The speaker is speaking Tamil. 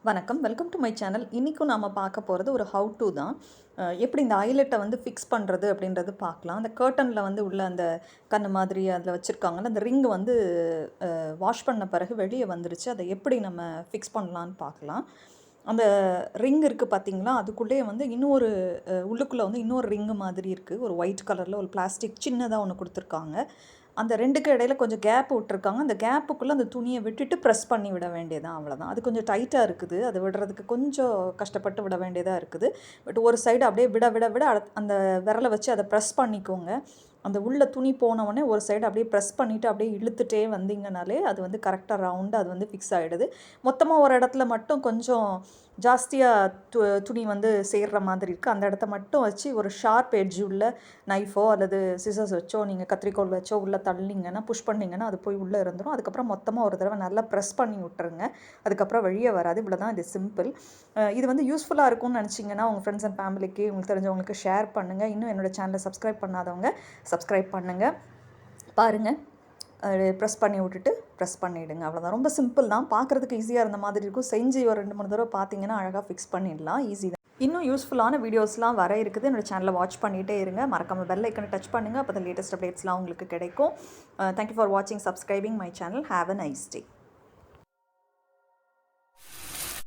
வணக்கம், வெல்கம் டு மை சேனல். இன்றைக்கும் நாம் பார்க்க போகிறது ஒரு ஹவு டு தான். எப்படி இந்த ஐலெட்டை வந்து ஃபிக்ஸ் பண்ணுறது அப்படின்றது பார்க்கலாம். அந்த கர்ட்டனில் வந்து உள்ள அந்த கண்ணு மாதிரி அதில் வச்சுருக்காங்கல்ல, அந்த ரிங் வந்து வாஷ் பண்ண பிறகு வெளியே வந்துருச்சு. அதை எப்படி நம்ம ஃபிக்ஸ் பண்ணலான்னு பார்க்கலாம். அந்த ரிங் இருக்குது பார்த்தீங்களா, அதுக்குள்ளேயே வந்து இன்னொரு உள்ளுக்குள்ளே வந்து இன்னொரு ரிங்கு மாதிரி இருக்குது. ஒரு ஒயிட் கலரில் ஒரு பிளாஸ்டிக் சின்னதாக ஒன்று கொடுத்துருக்காங்க. அந்த ரெண்டுக்கு இடையில கொஞ்சம் கேப் விட்டுருக்காங்க. அந்த கேப்புக்குள்ளே அந்த துணியை விட்டுட்டு ப்ரெஸ் பண்ணி விட வேண்டியதான், அவ்வளோதான். அது கொஞ்சம் டைட்டாக இருக்குது. அதை விடுறதுக்கு கொஞ்சம் கஷ்டப்பட்டு விட வேண்டியதாக இருக்குது. பட் ஒரு சைடு அப்படியே விட விட விட அந்த விரலை வச்சு அதை ப்ரெஸ் பண்ணிக்கோங்க. அந்த உள்ள துணி போனவுடனே ஒரு சைடு அப்படியே ப்ரெஸ் பண்ணிவிட்டு அப்படியே இழுத்துட்டே வந்தீங்கனாலே அது வந்து கரெக்டாக ரவுண்டாக அது வந்து ஃபிக்ஸ் ஆகிடுது. மொத்தமாக ஒரு இடத்துல மட்டும் கொஞ்சம் ஜாஸ்தியாக துணி வந்து சேர்கிற மாதிரி இருக்குது. அந்த இடத்த மட்டும் வச்சு ஒரு ஷார்ப் எட்ஜ் உள்ள நைஃபோ அல்லது சிசர்ஸ் வச்சோ நீங்கள் கத்திரிக்கோல் வச்சோ உள்ளே தள்ளிங்கன்னா புஷ் பண்ணிங்கன்னா அது போய் உள்ளே இருந்துடும். அதுக்கப்புறம் மொத்தமாக ஒரு தடவை நல்லா ப்ரெஸ் பண்ணி விட்டுருங்க. அதுக்கப்புறம் வெளியே வராது. இவ்வளோ தான், இது சிம்பிள். இது வந்து யூஸ்ஃபுல்லாக இருக்கும்னு நினச்சிங்கன்னா உங்கள் ஃப்ரெண்ட்ஸ் அண்ட் ஃபேமிலிக்கு, உங்களுக்கு தெரிஞ்சவங்களுக்கு ஷேர் பண்ணுங்கள். இன்னும் என்னோடய சேனலை சப்ஸ்கிரைப் பண்ணாதவங்க சப்ஸ்கிரைப் பண்ணுங்கள். பாருங்கள், ப்ரெஸ் பண்ணி விட்டுட்டு ப்ரெஸ் பண்ணிவிடுங்க. அவ்வளோதான். ரொம்ப சிம்பிள் தான். பார்க்குறதுக்கு ஈஸியாக இருந்த மாதிரி இருக்கும். செஞ்சு ஒரு 2-3 தடவை பார்த்தீங்கன்னா அழகாக ஃபிக்ஸ் பண்ணிடலாம். ஈஸி தான். இன்னும் யூஸ்ஃபுல்லான வீடியோஸ்லாம் வர இருக்குது. என்னோடய சேனலை வாட்ச் பண்ணிகிட்டே இருங்க. மறக்காமல் பெல் ஐக்கனை டச் பண்ணுங்கள். அப்போ தான் லேட்டஸ்ட் அப்டேட்ஸ்லாம் உங்களுக்கு கிடைக்கும். தேங்க்யூ ஃபார் வாட்சிங், subscribing my channel. Have a nice day.